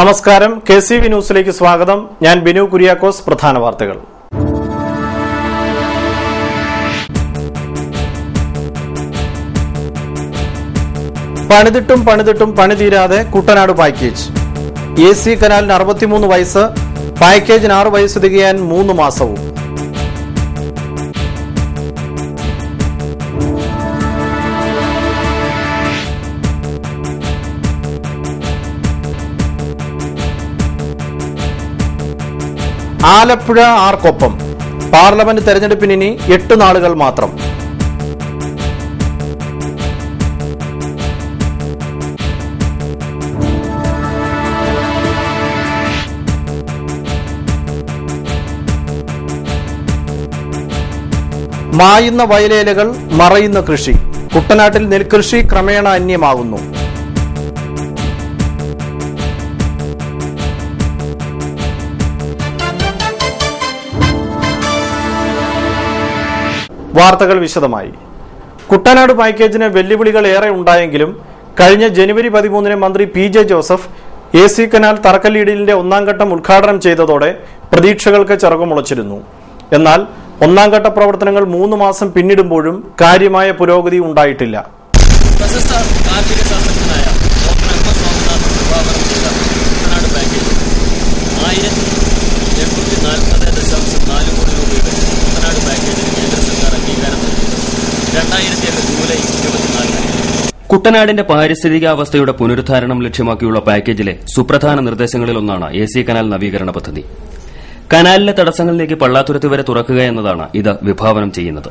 നമസ്കാരം, KCV ന്യൂസിലേക്ക് സ്വാഗതം. ഞാൻ ബിനു കുര്യാക്കോസ്. പ്രധാന വാർത്തകൾ. പണിതിട്ടും പണി തീരാതെ കുട്ടനാട് പാക്കേജ്. AC കനാലിന് 63 വയസ്സ്, പാക്കേജിന് 6 വയസ്സ് തികയാൻ 3 മാസവും. ആലപ്പുഴ ആർക്കൊപ്പം? പാർലമെന്റ് തെരഞ്ഞെടുപ്പിന് ഇനി 8 നാളുകൾ മാത്രം. മായുന്ന വയലേലകൾ, മറയുന്ന കൃഷി. കുട്ടനാട്ടിൽ നെൽകൃഷി ക്രമേണ അന്യമാകുന്നു. വാർത്തകൾ വിശദമായി. കുട്ടനാട് പാക്കേജിന് വെല്ലുവിളികൾ ഏറെ ഉണ്ടായെങ്കിലും കഴിഞ്ഞ ജനുവരി 13 മന്ത്രി PJ ജോസഫ് AC കനാൽ തറക്കല്ലിടലിന്റെ 1ാം ഘട്ടം ഉദ്ഘാടനം ചെയ്തതോടെ പ്രതീക്ഷകൾക്ക് ചിറകുമുളച്ചിരുന്നു. എന്നാൽ 1ാം ഘട്ട പ്രവർത്തനങ്ങൾ 3 മാസം പിന്നിടുമ്പോഴും കാര്യമായ പുരോഗതി ഉണ്ടായിട്ടില്ല. പ്രശസ്ത കാർഷിക ശാസ്ത്രജ്ഞനായ ഡോക്ടർ M. സ്വാമിനാഥൻ വിഭാവനം ചെയ്ത കുട്ടനാട് പാക്കേജ് 1840.4 കോടി രൂപയുടെ കുട്ടനാട് പാക്കേജിന് കേന്ദ്ര സർക്കാർ അംഗീകാരം നൽകി 2007 ജൂലൈ 24. കുട്ടനാടിന്റെ പാരിസ്ഥിതികാവസ്ഥയുടെ പുനരുദ്ധാരണം ലക്ഷ്യമാക്കിയുള്ള പാക്കേജിലെ സുപ്രധാന നിർദ്ദേശങ്ങളിലൊന്നാണ് AC കനാൽ നവീകരണ പദ്ധതി. കനാലിലെ തടസ്സങ്ങളിലേക്ക് പള്ളാത്തുരുത്തി വരെ തുറക്കുക എന്നതാണ് ഇത് വിഭാവനം ചെയ്യുന്നത്.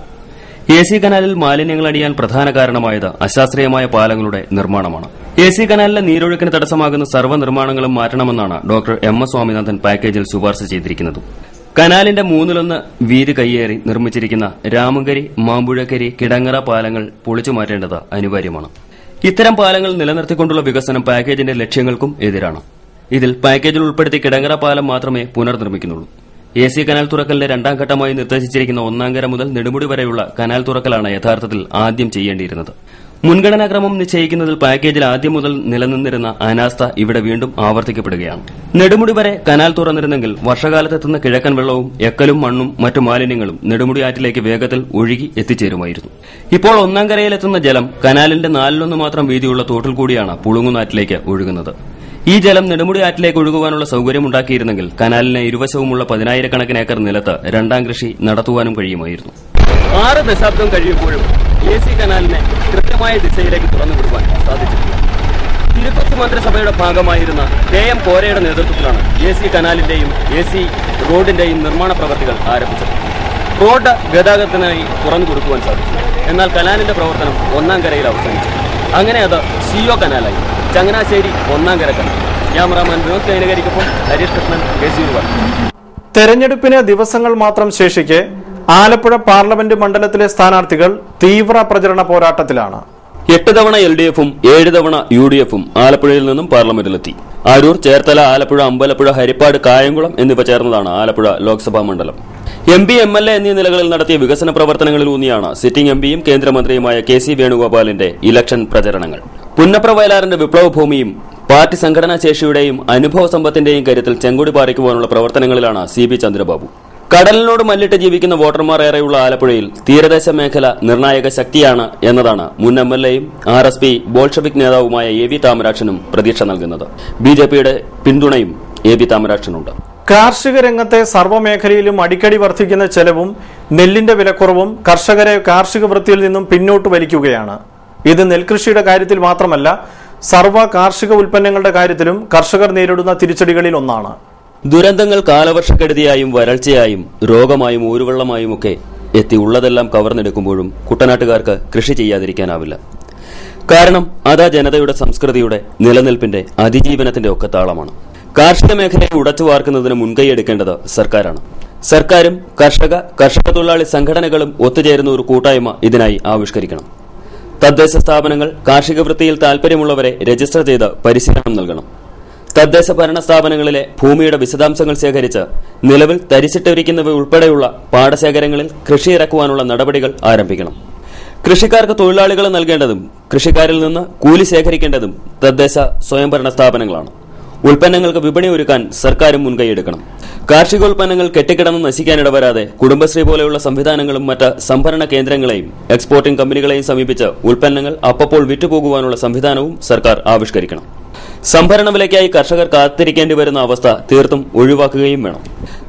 AC കനാലിൽ മാലിന്യങ്ങൾ അടിയാൻ പ്രധാന കാരണമായത് അശാസ്ത്രീയമായ പാലങ്ങളുടെ നിർമ്മാണമാണ്. AC കനാലിലെ നീരൊഴുക്കിന് തടസ്സമാകുന്ന സർവ്വ നിർമ്മാണങ്ങളും മാറ്റണമെന്നാണ് ഡോക്ടർ M. സ്വാമിനാഥൻ പാക്കേജിൽ ശുപാർശ ചെയ്തിരിക്കുന്നത്. കനാലിന്റെ 1/3 വീതി കയ്യേറി നിർമ്മിച്ചിരിക്കുന്ന രാമങ്കരി, മാമ്പുഴക്കരി, കിടങ്ങറ പാലങ്ങൾ പൊളിച്ചു മാറ്റേണ്ടത് അനിവാര്യമാണ്. ഇത്തരം പാലങ്ങൾ നിലനിർത്തിക്കൊണ്ടുള്ള വികസനം പാക്കേജിന്റെ ലക്ഷ്യങ്ങൾക്കും എതിരാണ്. ഇതിൽ പാക്കേജിൽ ഉൾപ്പെടുത്തി കിടങ്ങറ പാലം മാത്രമേ പുനർനിർമ്മിക്കുന്നുള്ളൂ. AC കനാൽ തുറക്കലിന്റെ 2ാം ഘട്ടമായി നിർദ്ദേശിച്ചിരിക്കുന്ന 1ാം കര മുതൽ നെടുമുടി വരെയുള്ള കനാൽ തുറക്കലാണ് യഥാർത്ഥത്തിൽ ആദ്യം ചെയ്യേണ്ടിയിരുന്നത്. മുൻഗണനാക്രമം നിശ്ചയിക്കുന്നതിൽ പാക്കേജിൽ ആദ്യം മുതൽ നിലനിന്നിരുന്ന അനാസ്ഥ ഇവിടെ വീണ്ടും ആവർത്തിക്കപ്പെടുകയാണ്. നെടുമുടി വരെ കനാൽ തുറന്നിരുന്നെങ്കിൽ വർഷകാലത്തെത്തുന്ന കിഴക്കൻ വെള്ളവും എക്കലും മണ്ണും മറ്റു മാലിന്യങ്ങളും നെടുമുടി ആറ്റിലേക്ക് വേഗത്തിൽ ഒഴുകി എത്തിച്ചേരുമായിരുന്നു. ഇപ്പോൾ 1ാം കരയിലെത്തുന്ന ജലം കനാലിന്റെ 4/1 മാത്രം വീതിയുള്ള തോട്ടിൽ കൂടിയാണ് പുളുങ്ങുന്നാറ്റിലേക്ക് ഒഴുകുന്നത്. ഈ ജലം നെടുമുടി ആറ്റിലേക്ക് ഒഴുകുവാനുള്ള സൌകര്യമുണ്ടാക്കിയിരുന്നെങ്കിൽ കനാലിന് ഇരുവശവുമുള്ള 10,000-കണക്കിന് ഏക്കർ നിലത്ത് 2ാം കൃഷി നടത്തുവാനും കഴിയുമായിരുന്നു. 6 ദശാബ്ദം കഴിയുമ്പോഴും AC കനാലിനെ കൃത്യമായ ദിശയിലേക്ക് തുറന്നുവിടുവാൻ സാധിച്ചിട്ടില്ല. തിരുക്കൊച്ചി മന്ത്രിസഭയുടെ ഭാഗമായിരുന്ന KM കോരയുടെ നേതൃത്വത്തിലാണ് AC കനാലിന്റെയും AC റോഡിന്റെയും നിർമ്മാണ പ്രവൃത്തികൾ ആരംഭിച്ചത്. റോഡ് ഗതാഗതത്തിനായി തുറന്നു കൊടുക്കുവാൻ സാധിച്ചു. എന്നാൽ കനാലിന്റെ പ്രവർത്തനം 1ാം കരയിൽ അവസാനിച്ചു. അങ്ങനെ അത് CO കനാലായി. ചങ്ങനാശ്ശേരി 1ാം കര കനാൽ. ക്യാമറാമാൻ വിനോദ് കൈനകരിക്കൊപ്പം ഹരീഷ് കൃഷ്ണൻ, KCV. തെരഞ്ഞെടുപ്പിന് ദിവസങ്ങൾ മാത്രം ശേഷിക്കെ ആലപ്പുഴ പാർലമെന്റ് മണ്ഡലത്തിലെ സ്ഥാനാർത്ഥികൾ തീവ്ര പ്രചരണ പോരാട്ടത്തിലാണ്. 8 തവണ LDF-ഉം 7 തവണ UDF-ഉം ആലപ്പുഴയിൽ നിന്നും പാർലമെന്റിലെത്തി. അരൂർ, ചേർത്തല, ആലപ്പുഴ, അമ്പലപ്പുഴ, ഹരിപ്പാട്, കായംകുളം എന്നിവ ചേർന്നതാണ് ആലപ്പുഴ ലോക്സഭാ മണ്ഡലം. MP, MLA എന്നീ നിലകളിൽ നടത്തിയ വികസന പ്രവർത്തനങ്ങളിലൂന്നിയാണ് സിറ്റിംഗ് MPയും കേന്ദ്രമന്ത്രിയുമായ KC വേണുഗോപാലിന്റെ ഇലക്ഷൻ പ്രചരണങ്ങൾ. പുന്നപ്ര വയലാറിന്റെ വിപ്ലവ ഭൂമിയും പാർട്ടി സംഘടനാ ശേഷിയുടെയും അനുഭവ സമ്പത്തിന്റെയും കരുത്തിൽ ചെങ്കൊടി പാറിക്കുവാനുള്ള പ്രവർത്തനങ്ങളിലാണ് CB ചന്ദ്രബാബു. കടലിനോട് മല്ലിട്ട് ജീവിക്കുന്ന വോട്ടർമാർ ഏറെയുള്ള ആലപ്പുഴയിൽ തീരദേശ മേഖല നിർണായക ശക്തിയാണ് എന്നതാണ് മുൻ MLAയും RSP ബോൾഷെവിക് നേതാവുമായ AB താമരാക്ഷനും പ്രതീക്ഷ നൽകുന്നത്. BJPയുടെ പിന്തുണയും AB താമരാക്ഷനുണ്ട്. കാർഷിക രംഗത്തെ സർവ്വമേഖലയിലും അടിക്കടി വർദ്ധിക്കുന്ന ചെലവും നെല്ലിന്റെ വിലക്കുറവും കർഷകരെ കാർഷിക വൃത്തിയിൽ നിന്നും പിന്നോട്ട് വലിക്കുകയാണ്. ഇത് നെൽകൃഷിയുടെ കാര്യത്തിൽ മാത്രമല്ല, സർവ്വ കാർഷിക ഉൽപ്പന്നങ്ങളുടെ കാര്യത്തിലും കർഷകർ നേരിടുന്ന തിരിച്ചടികളിൽ ഒന്നാണ്. ദുരന്തങ്ങൾ കാലവർഷക്കെടുതിയായും വരൾച്ചയായും രോഗമായും ഊരുവെള്ളമായുമൊക്കെ എത്തി ഉള്ളതെല്ലാം കവർന്നെടുക്കുമ്പോഴും കുട്ടനാട്ടുകാർക്ക് കൃഷി ചെയ്യാതിരിക്കാനാവില്ല. കാരണം അതാ ജനതയുടെ സംസ്കൃതിയുടെ നിലനിൽപ്പിന്റെ അതിജീവനത്തിന്റെ ഒക്കെ താളമാണ്. കാർഷിക മേഖലയെ ഉടച്ചു വാർക്കുന്നതിന് മുൻകൈയെടുക്കേണ്ടത് സർക്കാരാണ്. സർക്കാരും കർഷക തൊഴിലാളി സംഘടനകളും ഒത്തുചേരുന്ന ഒരു കൂട്ടായ്മ ഇതിനായി ആവിഷ്കരിക്കണം. തദ്ദേശ സ്ഥാപനങ്ങൾ കാർഷിക വൃത്തിയിൽ താൽപര്യമുള്ളവരെ രജിസ്റ്റർ ചെയ്ത് പരിശീലനം നൽകണം. തദ്ദേശ ഭരണ സ്ഥാപനങ്ങളിലെ ഭൂമിയുടെ വിശദാംശങ്ങൾ ശേഖരിച്ച് നിലവിൽ തരിച്ചിട്ടിരിക്കുന്നവ ഉൾപ്പെടെയുള്ള പാടശേഖരങ്ങളിൽ കൃഷി ഇറക്കുവാനുള്ള നടപടികൾ ആരംഭിക്കണം. കൃഷിക്കാർക്ക് തൊഴിലാളികളെ നൽകേണ്ടതും കൃഷിക്കാരിൽ നിന്ന് കൂലി ശേഖരിക്കേണ്ടതും തദ്ദേശ സ്വയംഭരണ സ്ഥാപനങ്ങളാണ്. ഉൽപ്പന്നങ്ങൾക്ക് വിപണി ഒരുക്കാൻ സർക്കാരും മുൻകൈയെടുക്കണം. കാർഷികോൽപ്പന്നങ്ങൾ കെട്ടിക്കിടന്ന് നശിക്കാനിടവരാതെ കുടുംബശ്രീ പോലെയുള്ള സംവിധാനങ്ങളും മറ്റ് സംഭരണ കേന്ദ്രങ്ങളെയും എക്സ്പോർട്ടിംഗ് കമ്പനികളെയും സമീപിച്ച് ഉൽപ്പന്നങ്ങൾ അപ്പോൾ വിറ്റുപോകുവാനുള്ള സംവിധാനവും സർക്കാർ ആവിഷ്കരിക്കണം. സംഭരണ വിലയ്ക്കായി കർഷകർ കാത്തിരിക്കേണ്ടി വരുന്ന അവസ്ഥ തീർത്തും ഒഴിവാക്കുകയും വേണം.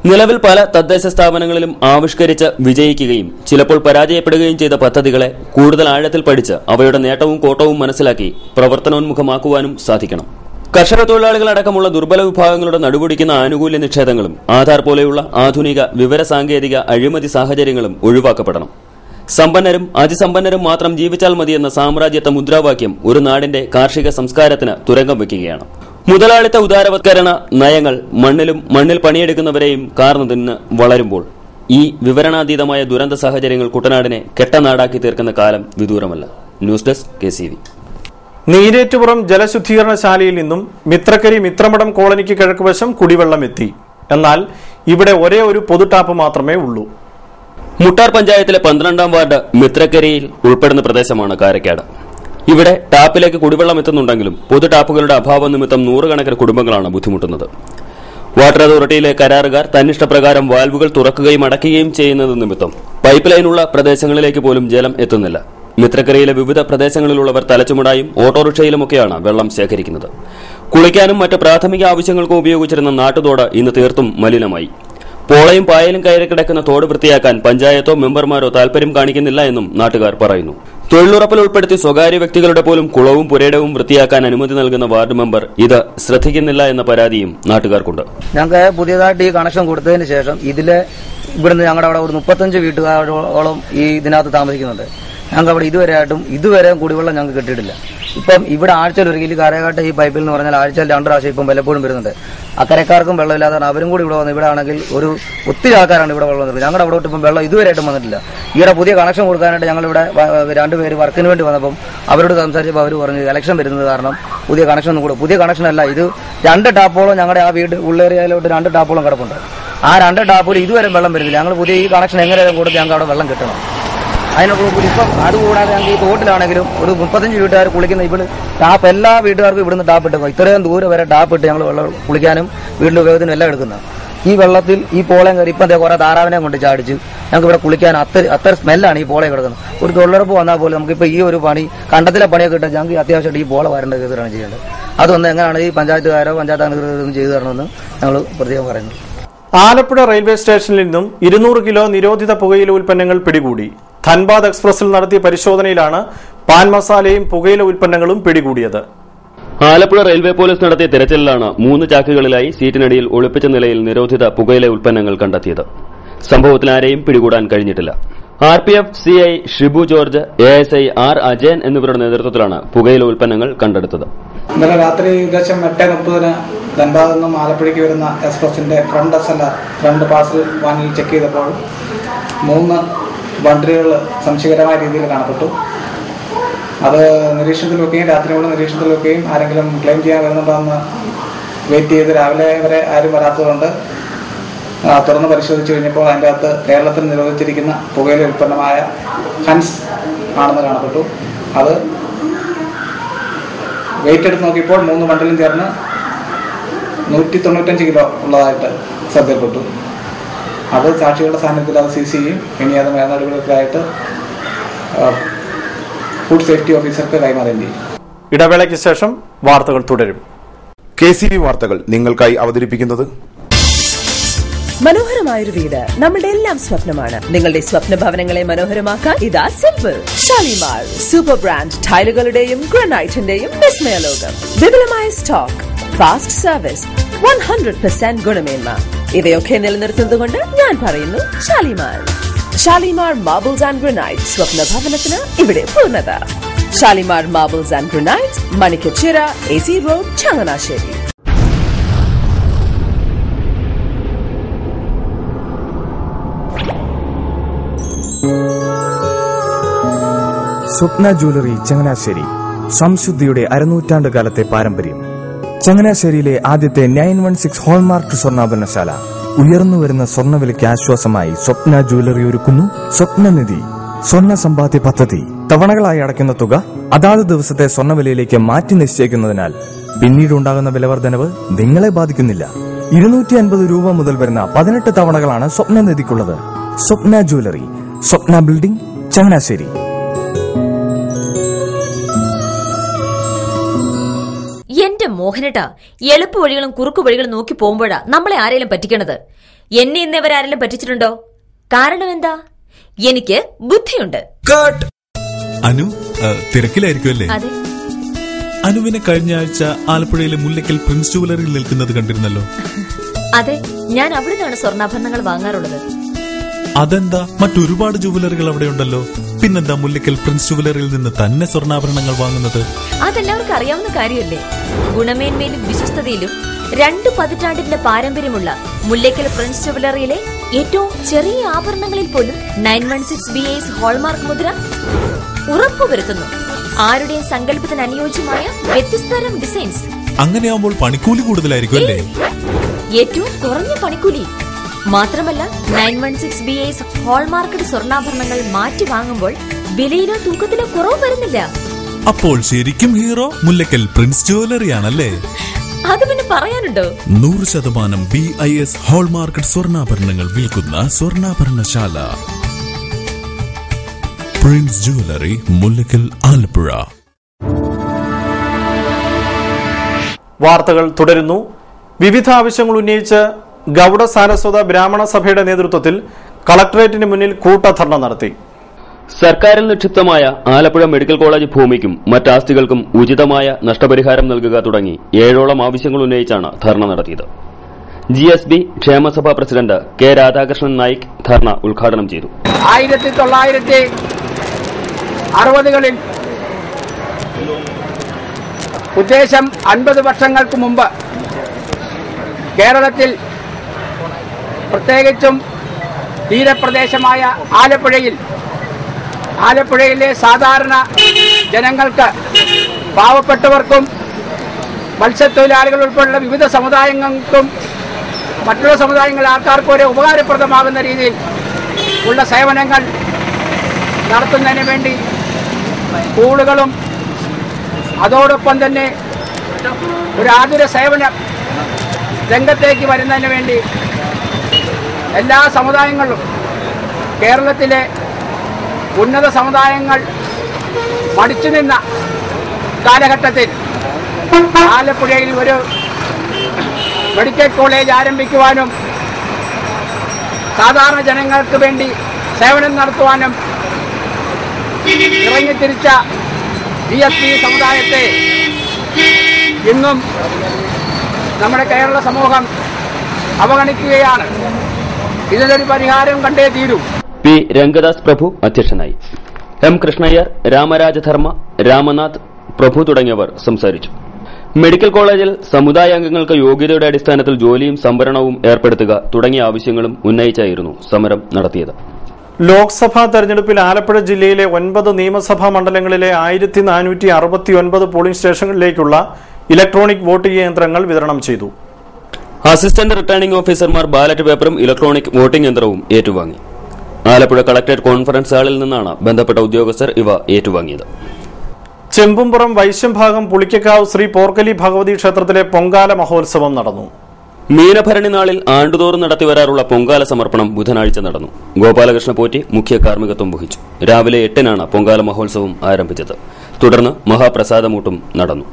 നിലവിൽ പല തദ്ദേശ സ്ഥാപനങ്ങളിലും ആവിഷ്കരിച്ച് വിജയിക്കുകയും ചിലപ്പോൾ പരാജയപ്പെടുകയും ചെയ്ത പദ്ധതികളെ കൂടുതൽ ആഴത്തിൽ പഠിച്ച് അവയുടെ നേട്ടവും കോട്ടവും മനസ്സിലാക്കി പ്രവർത്തനോന്മുഖമാക്കുവാനും സാധിക്കണം. കർഷക തൊഴിലാളികളടക്കമുള്ള ദുർബല വിഭാഗങ്ങളുടെ നടുപിടിക്കുന്ന ആനുകൂല്യ നിഷേധങ്ങളും ആധാർ പോലെയുള്ള ആധുനിക വിവരസാങ്കേതിക അഴിമതി സാഹചര്യങ്ങളും ഒഴിവാക്കപ്പെടണം. സമ്പന്നരും അതിസമ്പന്നരും മാത്രം ജീവിച്ചാൽ മതിയെന്ന സാമ്രാജ്യത്വ മുദ്രാവാക്യം ഒരു നാടിന്റെ കാർഷിക സംസ്കാരത്തിന് തുരങ്കം വയ്ക്കുകയാണ്. മുതലാളിത്ത ഉദാരവത്കരണ നയങ്ങൾ മണ്ണിൽ പണിയെടുക്കുന്നവരെയും കാർന്നു തിന്ന് വളരുമ്പോൾ ഈ വിവരണാതീതമായ ദുരന്ത സാഹചര്യങ്ങൾ കുട്ടനാടിനെ കെട്ടനാടാക്കി തീർക്കുന്ന കാലം വിദൂരമല്ല. News desk KCV. നീരേറ്റുപുറം ജലശുദ്ധീകരണശാലയിൽ നിന്നും മിത്രക്കരി മിത്രമഠം കോളനിക്ക് കിഴക്കുവശം കുടിവെള്ളം എത്തി. എന്നാൽ ഇവിടെ ഒരേ ഒരു പൊതു ടാപ്പ് മാത്രമേ ഉള്ളൂ. മുട്ടാർ പഞ്ചായത്തിലെ 12ാം വാർഡ് മിത്രക്കരിയിൽ ഉൾപ്പെടുന്ന പ്രദേശമാണ് കാരക്കാട്. ഇവിടെ ടാപ്പിലേക്ക് കുടിവെള്ളം എത്തുന്നുണ്ടെങ്കിലും പൊതു ടാപ്പുകളുടെ അഭാവം നിമിത്തം നൂറുകണക്കിന് കുടുംബങ്ങളാണ് ബുദ്ധിമുട്ടുന്നത്. വാട്ടർ അതോറിറ്റിയിലെ കരാറുകാർ തന്നിഷ്ടപ്രകാരം വാൽവുകൾ തുറക്കുകയും അടയ്ക്കുകയും ചെയ്യുന്നത് നിമിത്തം പൈപ്പ് ലൈനുള്ള പ്രദേശങ്ങളിലേക്ക് പോലും ജലം എത്തുന്നില്ല. മിത്രക്കരയിലെ വിവിധ പ്രദേശങ്ങളിലുള്ളവർ തലച്ചുമടായും ഓട്ടോറിക്ഷയിലുമൊക്കെയാണ് വെള്ളം ശേഖരിക്കുന്നത്. കുളിക്കാനും മറ്റ് പ്രാഥമിക ആവശ്യങ്ങൾക്കും ഉപയോഗിച്ചിരുന്ന നാട്ടുതോട് ഇന്ന് തീർത്തും മലിനമായി. പോളയും പായലും കയറി കിടക്കുന്ന തോട് വൃത്തിയാക്കാൻ പഞ്ചായത്തോ മെമ്പർമാരോ താൽപര്യം കാണിക്കുന്നില്ല എന്നും നാട്ടുകാർ പറയുന്നു. തൊഴിലുറപ്പിൽ ഉൾപ്പെടുത്തി സ്വകാര്യ വ്യക്തികളുടെ പോലും കുളവും പുരയിടവും വൃത്തിയാക്കാൻ അനുമതി നൽകുന്ന വാർഡ് മെമ്പർ ഇത് ശ്രദ്ധിക്കുന്നില്ല എന്ന പരാതിയും നാട്ടുകാർക്കുണ്ട്. ഞങ്ങൾക്ക് പുതിയതായിട്ട് ഈ കണക്ഷൻ കൊടുത്തതിന് ശേഷം ഇവിടുന്ന് ഞങ്ങളുടെ അവിടെ ഒരു 35 വീട്ടുകാരോളം ഈ ഇതിനകത്ത് താമസിക്കുന്നുണ്ട്. ഞങ്ങൾക്ക് അവിടെ ഇതുവരെ കുടിവെള്ളം ഞങ്ങൾക്ക് കിട്ടിയിട്ടില്ല. ഇപ്പം ഇവിടെ ആഴ്ചയിൽ ഒരിക്കലും കാരക്കാട്ട് ഈ പൈപ്പിൽ എന്ന് പറഞ്ഞാൽ ആഴ്ചയിൽ 2 പ്രാവശ്യം ഇപ്പം വല്ലപ്പോഴും വരുന്നുണ്ട്. അക്കരക്കാർക്കും വെള്ളമില്ലാതെ അവരും കൂടി ഇവിടെ വന്ന് ഇവിടെ ആണെങ്കിൽ ഒത്തിരി ആൾക്കാരാണ് ഇവിടെ വെള്ളം വന്നിട്ട്. ഞങ്ങളുടെ അവിടെ ഇപ്പം വെള്ളം ഇതുവരെയായിട്ടും വന്നിട്ടില്ല. ഈയിടെ പുതിയ കണക്ഷൻ കൊടുക്കാനായിട്ട് ഞങ്ങളിവിടെ 2 പേര് വർക്കിന് വേണ്ടി വന്നപ്പം അവരോട് സംസാരിച്ചപ്പോൾ അവർ പറഞ്ഞു ഇലക്ഷൻ വരുന്നത് കാരണം പുതിയ കണക്ഷൻ ഒന്നും കൂടെ. പുതിയ കണക്ഷനല്ല, ഇത് 2 ടാപ്പോളം ഞങ്ങളുടെ ആ വീട് ഉള്ളേരിയയിലോട്ട് 2 ടാപ്പോളം കിടപ്പുണ്ട്. ആ 2 ടാപ്പിൽ ഇതുവരെ വെള്ളം വരുന്നില്ല. ഞങ്ങൾ പുതിയ ഈ കണക്ഷൻ എങ്ങനെയും കൊടുത്ത് ഞങ്ങൾക്ക് അവിടെ വെള്ളം കിട്ടണം. അതിനൊക്കെ ഇപ്പം അതുകൂടാതെ ഞങ്ങൾക്ക് ഈ തോട്ടിലാണെങ്കിലും ഒരു 35 വീട്ടുകാർ കുളിക്കുന്ന ഇവിടെ ടാപ്പ് എല്ലാ വീട്ടുകാർക്കും ഇവിടുന്ന് ടാപ്പ് ഇട്ട് ഇത്രയും ദൂരം വരെ ടാപ്പ് ഇട്ട് ഞങ്ങൾ വെള്ളം കുളിക്കാനും വീടിന്റെ ഉപയോഗത്തിനും എല്ലാം എടുക്കുന്നത്. ഈ വെള്ളത്തിൽ ഈ പോളയം കയറി ഇപ്പം കുറെ താറാവിനെ കൊണ്ട് ചാടിച്ച് ഞങ്ങൾക്ക് ഇവിടെ കുളിക്കാൻ അത്ര സ്മെല്ലാണ് ഈ പോളയം കിടക്കുന്നത്. ഒരു തൊഴിലുറപ്പ് വന്നാൽ പോലും നമുക്കിപ്പോൾ ഈ ഒരു പണി കണ്ടത്തിലെ പണിയൊക്കെ ഇട്ടാൽ ഞങ്ങൾക്ക് അത്യാവശ്യമായിട്ട് ഈ പോള വരേണ്ട കേസാണ് ചെയ്യേണ്ടത്. അതൊന്ന് എങ്ങനെയാണ് ഈ പഞ്ചായത്തുകാരോ പഞ്ചായത്ത് അധികൃതരും ചെയ്തു തരണമെന്ന് ഞങ്ങൾ പ്രത്യേകം പറയുന്നു. ആലപ്പുഴ റെയിൽവേ സ്റ്റേഷനിൽ നിന്നും 200 കിലോ നിരോധിത പുകയില ഉൽപ്പന്നങ്ങൾ പിടികൂടി. ധൻബാദ് എക്സ്പ്രസിൽ നടത്തിയ പരിശോധനയിലാണ് പാൻ മസാലയും പുകയില ഉൽപ്പന്നങ്ങളും പിടികൂടിയത്. ആലപ്പുഴ റെയിൽവേ പോലീസ് നടത്തിയ തിരച്ചിലിലാണ് 3 ചാക്കുകളിലായി സീറ്റിനടിയിൽ ഒളിപ്പിച്ച നിലയിൽ നിരോധിത പുകയില ഉൽപ്പന്നങ്ങൾ കണ്ടെത്തിയത്. സംഭവത്തിൽ ആരെയും പിടികൂടാൻ കഴിഞ്ഞിട്ടില്ല. RPF CI Shibu George, ASI R Ajayan എന്നിവരുടെ നേതൃത്വത്തിലാണ് പുകയില ഉൽപ്പന്നങ്ങൾ കണ്ടെടുത്തത്. ഇന്നലെ രാത്രി ഏകദേശം 8:30 ധൻബാദിൽ നിന്നും ആലപ്പുഴയ്ക്ക് വരുന്ന എക്സ്പ്രസിന്റെ ഫ്രണ്ട് SLR 2 പാർസൽ വാങ്ങി ചെക്ക് ചെയ്തപ്പോൾ 3 ബണ്ടിലുകൾ സംശയകരമായ രീതിയിൽ കാണപ്പെട്ടു. അത് നിരീക്ഷണത്തിൽ വെക്കുകയും രാത്രി മുഴുവൻ നിരീക്ഷണത്തിൽ വെക്കുകയും ആരെങ്കിലും ക്ലെയിം ചെയ്യാൻ വരുന്നുണ്ടോയെന്ന് വെയിറ്റ് ചെയ്ത് രാവിലെ വരെ ആരും വരാത്തതുകൊണ്ട് തുറന്ന് പരിശോധിച്ച് കഴിഞ്ഞപ്പോൾ അതിൻ്റെ അകത്ത് കേരളത്തിൽ നിരോധിച്ചിരിക്കുന്ന പുകയില ഉൽപ്പന്നമായ ഹൻസ് ആണെന്ന് കാണപ്പെട്ടു. അത് വെയിറ്റ് എടുത്ത് നോക്കിയപ്പോൾ 3 ബണ്ടിലും ചേർന്ന് 195 കിലോ ഉള്ളതായിട്ട് ശ്രദ്ധയിൽപ്പെട്ടു. അത് സാക്ഷികളുടെ സാന്നിധ്യത്തിൽ അത് സീസ് ചെയ്യും. ഇനി അത് മേൽനടപടികൾക്കായിട്ട് ഫുഡ് സേഫ്റ്റി ഓഫീസർക്ക് കൈമാറുകയും ചെയ്യും. ഇടവേളയ്ക്ക് ശേഷം വാർത്തകൾ തുടരും. KCV വാർത്തകൾ നിങ്ങൾക്കായി അവതരിപ്പിക്കുന്നത് മനോഹരമായൊരു വീട് നമ്മുടെ എല്ലാം സ്വപ്നമാണ്. നിങ്ങളുടെ സ്വപ്ന ഭവനങ്ങളെ മനോഹരമാക്കാൻ ഇതാ സിമ്പിൾ ഷാലിമാർ സൂപ്പർ ബ്രാൻഡ് ടൈലുകളുടെയും ഗ്രാനൈറ്റിന്റെയും വിസ്മയ ലോകം. വിപുലമായ സ്റ്റോക്ക്, ഫാസ്റ്റ് സർവീസ്, 100% ഗുണമേന്മ ഇവയൊക്കെ നിലനിർത്തുന്നതുകൊണ്ട് ഞാൻ പറയുന്നു Shalimar. Shalimar marbles and granite, സ്വപ്ന ഭവനത്തിന് ഇവിടെ പൂർണ്ണത. Shalimar marbles and granite, Manikkachira, AC road, Changanassery. Swapna jewellery Changanassery, സംശുദ്ധിയുടെ അരനൂറ്റാണ്ട് കാലത്തെ പാരമ്പര്യം. ചങ്ങനാശ്ശേരിയിലെ ആദ്യത്തെ 916 ഹോൾമാർക്ക് സ്വർണ്ണാഭരണശാല. ഉയർന്നുവരുന്ന സ്വർണ്ണവിലയ്ക്ക് ആശ്വാസമായി സ്വപ്ന ജ്വല്ലറി ഒരുക്കുന്നു സ്വപ്നനിധി. സ്വർണ്ണ സമ്പാദ്യ പദ്ധതി. തവണകളായി അടയ്ക്കുന്ന തുക അതാത് ദിവസത്തെ സ്വർണ്ണവിലയിലേക്ക് മാറ്റി നിശ്ചയിക്കുന്നതിനാൽ പിന്നീട് ഉണ്ടാകുന്ന വിലവർദ്ധനവ് നിങ്ങളെ ബാധിക്കുന്നില്ല. 250 രൂപ മുതൽ വരുന്ന 18 തവണകളാണ് സ്വപ്നനിധിക്കുള്ളത്. സ്വപ്ന ജ്വല്ലറി, സ്വപ്ന ബിൽഡിംഗ്, ചങ്ങനാശ്ശേരി. എന്റെ മോഹനേട്ടാ, എളുപ്പ വഴികളും കുറുക്കു വഴികളും നോക്കി പോകുമ്പോഴാ നമ്മളെ ആരെങ്കിലും പറ്റിക്കണത്. എന്നെ ഇന്നവരാരെങ്കിലും പറ്റിച്ചിട്ടുണ്ടോ? കാരണം എന്താ? എനിക്ക് ബുദ്ധിയുണ്ട്. അനു തിരക്കിലായിരിക്കുമല്ലേ? അതെ. അനുവിനെ കഴിഞ്ഞ ആഴ്ച ആലപ്പുഴയിലെ മുല്ലക്കൽ പ്രിൻസ് ജുവലറിയിൽ നിൽക്കുന്നത് കണ്ടിരുന്നല്ലോ. അതെ, ഞാൻ അവിടെ നിന്നാണ് സ്വർണ്ണാഭരണങ്ങൾ വാങ്ങാറുള്ളത്. അതെന്താ, മറ്റൊരുപാട് ജുവലറികൾ അവിടെ ഉണ്ടല്ലോ, പിന്നെന്താ മുല്ലക്കൽ പ്രിൻസ് ജുവലറിയിൽ നിന്ന് തന്നെ സ്വർണ്ണാഭരണങ്ങൾ വാങ്ങുന്നത്? അതെല്ലാവർക്കും അറിയാവുന്ന കാര്യമല്ലേ. ഗുണമേന്മയിലും വിശ്വസ്തതയിലും 2 പതിറ്റാണ്ടിന്റെ പാരമ്പര്യമുള്ള മുല്ലക്കൽ പ്രിൻസ് ജുവലറിയിലെ ഏറ്റവും ചെറിയ ആഭരണങ്ങളിൽ പോലും 916 BIS ഹോൾമാർക്ക് മുദ്ര ഉറപ്പുവരുത്തുന്നു. ആരുടെയും സങ്കല്പത്തിന് അനുയോജ്യമായ വ്യത്യസ്തതരം ഡിസൈൻസ്. അങ്ങനെയാവുമ്പോൾ പണിക്കൂലി കൂടുതലായിരിക്കും അല്ലേ? ഏറ്റവും കുറഞ്ഞ പണിക്കൂലി. മാത്രമല്ല 916 BIS ഹോൾമാർക്കഡ് സ്വർണ്ണാഭരണങ്ങൾ മാറ്റി വാങ്ങുമ്പോൾ വിലയിലോ തൂക്കത്തിലോ കുറവ് വരുന്നില്ല. അപ്പോൾ ശരിക്കും ഹീറോ മുല്ലക്കൽ പ്രിൻസ് ജുവലറി ആണല്ലേ? അത് പിന്നെ പറയാനുണ്ടോ? 100% BIS ഹോൾമാർക്കഡ് സ്വർണ്ണാഭരണങ്ങൾ വിൽക്കുന്ന സ്വർണ്ണാഭരണശാല പ്രിൻസ് ജുവലറി, മുല്ലക്കൽ, ആലപ്പുഴ. വാർത്തകൾ തുടരുന്നു. വിവിധ ആവശ്യങ്ങൾ ഉന്നയിച്ച് ഗൌഡ സാരസ്വത ബ്രാഹ്മണ സഭയുടെ നേതൃത്വത്തിൽ കളക്ടറേറ്റിന് മുന്നിൽ കൂട്ടധർണ നടത്തി. സർക്കാരിൽ നിക്ഷിപ്തമായ ആലപ്പുഴ മെഡിക്കൽ കോളേജ് ഭൂമിക്കും മറ്റാസ്തികൾക്കും ഉചിതമായ നഷ്ടപരിഹാരം നൽകുക തുടങ്ങി 7ഓളം ആവശ്യങ്ങൾ ഉന്നയിച്ചാണ് ധർണ നടത്തിയത്. GSB ക്ഷേമസഭാ പ്രസിഡന്റ് കെ രാധാകൃഷ്ണൻ നായിക് ധർണ ഉദ്ഘാടനം ചെയ്തു. 1960കളിൽ ഉദ്ദേശം 50 വർഷങ്ങൾക്ക് മുമ്പ് കേരളത്തിൽ പ്രത്യേകിച്ചും തീരപ്രദേശമായ ആലപ്പുഴയിലെ സാധാരണ ജനങ്ങൾക്ക്, പാവപ്പെട്ടവർക്കും മത്സ്യത്തൊഴിലാളികൾ ഉൾപ്പെടെയുള്ള വിവിധ സമുദായങ്ങൾക്കും മറ്റുള്ള സമുദായങ്ങളിലെ ആൾക്കാർക്കും ഒരു ഉപകാരപ്രദമാകുന്ന രീതിയിൽ ഉള്ള സേവനങ്ങൾ നടത്തുന്നതിന് വേണ്ടി സ്കൂളുകളും അതോടൊപ്പം തന്നെ ഒരു ആതുര സേവന രംഗത്തേക്ക് വരുന്നതിന് വേണ്ടി എല്ലാ സമുദായങ്ങളും, കേരളത്തിലെ ഉന്നത സമുദായങ്ങൾ മടിച്ചു നിന്ന കാലഘട്ടത്തിൽ ആലപ്പുഴയിൽ ഒരു മെഡിക്കൽ കോളേജ് ആരംഭിക്കുവാനും സാധാരണ ജനങ്ങൾക്ക് വേണ്ടി സേവനം നടത്തുവാനും ഇറങ്ങിത്തിരിച്ച GSB സമുദായത്തെ ഇന്നും നമ്മുടെ കേരള സമൂഹം അവഗണിക്കുകയാണ്. ഇതിനൊരു പരിഹാരം കണ്ടേ തീരൂ. P. രംഗദാസ് പ്രഭു അധ്യക്ഷനായി. M. കൃഷ്ണയ്യർ, രാമരാജധർമ്മ, രാമനാഥ് പ്രഭു തുടങ്ങിയവർ സംസാരിച്ചു. മെഡിക്കൽ കോളേജിൽ സമുദായാംഗങ്ങൾക്ക് യോഗ്യതയുടെ അടിസ്ഥാനത്തിൽ ജോലിയും സംവരണവും ഏർപ്പെടുത്തുക തുടങ്ങിയ ആവശ്യങ്ങളും ഉന്നയിച്ചായിരുന്നു സമരം നടത്തിയത്. ലോക്സഭാ തെരഞ്ഞെടുപ്പിൽ ആലപ്പുഴ ജില്ലയിലെ 9 നിയമസഭാ മണ്ഡലങ്ങളിലെ 1469 പോളിംഗ് സ്റ്റേഷനുകളിലേക്കുള്ള ഇലക്ട്രോണിക് വോട്ടിംഗ് യന്ത്രങ്ങൾ വിതരണം ചെയ്തു. അസിസ്റ്റന്റ് റിട്ടേണിംഗ് ഓഫീസർമാർ ബാലറ്റ് പേപ്പറും ഇലക്ട്രോണിക് വോട്ടിംഗ് യന്ത്രവും ഏറ്റുവാങ്ങി. ആലപ്പുഴ കളക്ടറേറ്റ് കോൺഫറൻസ് ഹാളിൽ നിന്നാണ് ബന്ധപ്പെട്ട ഉദ്യോഗസ്ഥർ ഇവ ഏറ്റുവാങ്ങിയത്. ചെമ്പുംപുറം വൈശ്യംഭാഗം പുളിക്കക്കാവ് ശ്രീ പോർക്കലി ഭഗവതി ക്ഷേത്രത്തിലെ പൊങ്കാല മഹോത്സവം നടന്നു. മീനഭരണി നാളിൽ ആണ്ടുതോറും നടത്തിവരാറുള്ള പൊങ്കാല സമർപ്പണം ബുധനാഴ്ച നടന്നു. ഗോപാലകൃഷ്ണ പോറ്റി മുഖ്യ കാർമ്മികത്വം വഹിച്ചു. രാവിലെ 8-നാണ് പൊങ്കാല മഹോത്സവം ആരംഭിച്ചത്. തുടർന്ന് മഹാപ്രസാദമൂട്ടും നടന്നു.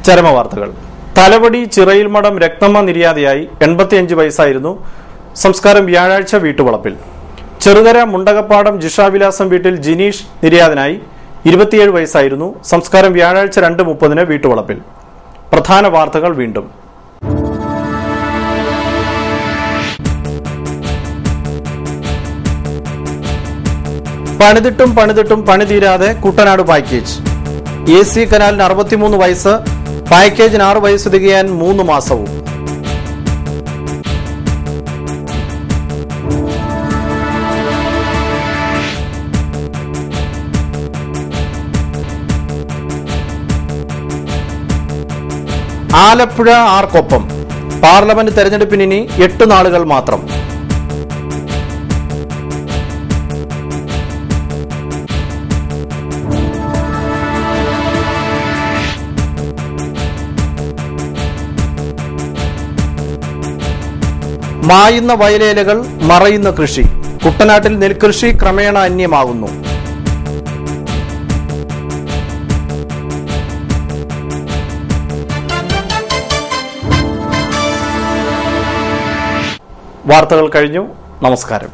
ചരമവാർത്തകൾ. തലവടി ചിറയിൽമഠം രത്നമ്മ നിര്യാതയായി. 85 വയസ്സായിരുന്നു. സംസ്കാരം വ്യാഴാഴ്ച വീട്ടുവളപ്പിൽ. ചെറുകര മുണ്ടകപ്പാടം ജിഷാവിലാസം വീട്ടിൽ ജിനീഷ് നിര്യാതനായി. 27 വയസ്സായിരുന്നു. സംസ്കാരം വ്യാഴാഴ്ച 2:30 വീട്ടുവളപ്പിൽ. പ്രധാന വാർത്തകൾ വീണ്ടും. പണിതിട്ടും പണി തീരാതെ കുട്ടനാട് പാക്കേജ്. AC കനാലിന് 63 വയസ്സ്, പാക്കേജിന് 6 വയസ്സ് തികയാൻ 3 മാസവും. ആലപ്പുഴ ആർക്കൊപ്പം? പാർലമെന്റ് തെരഞ്ഞെടുപ്പിന് ഇനി 8 നാളുകൾ മാത്രം. മായുന്ന വയലേലകൾ, മറയുന്ന കൃഷി. കുട്ടനാട്ടിൽ നെൽകൃഷി ക്രമേണ അന്യമാകുന്നു. വാർത്തകൾ കഴിഞ്ഞു. നമസ്കാരം.